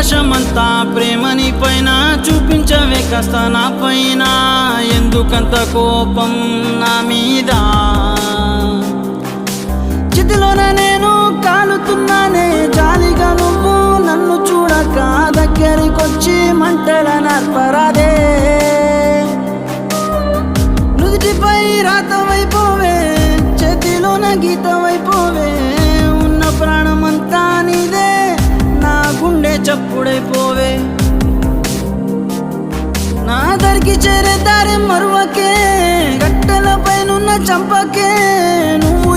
ఆకాశమంతా ప్రేమని పైన చూపించవే కాస్త నా పైన ఎందుకంత కోపం నా మీద చితిలోన నేను కాలుతున్నానే జాలిగా నువ్వు నన్ను చూడక దగ్గరికొచ్చి మంటల నర్పరాదే నుదుటిపై రాతమైపోవే చేతిలోన గీతమైపోవే ఉన్న ప్రాణమంతా నీదే నా గుండె చప్పుడైపోవే నా దరికి చేరే దారి మరువకే గట్టెల పైనున్న చంపకే నువ్వు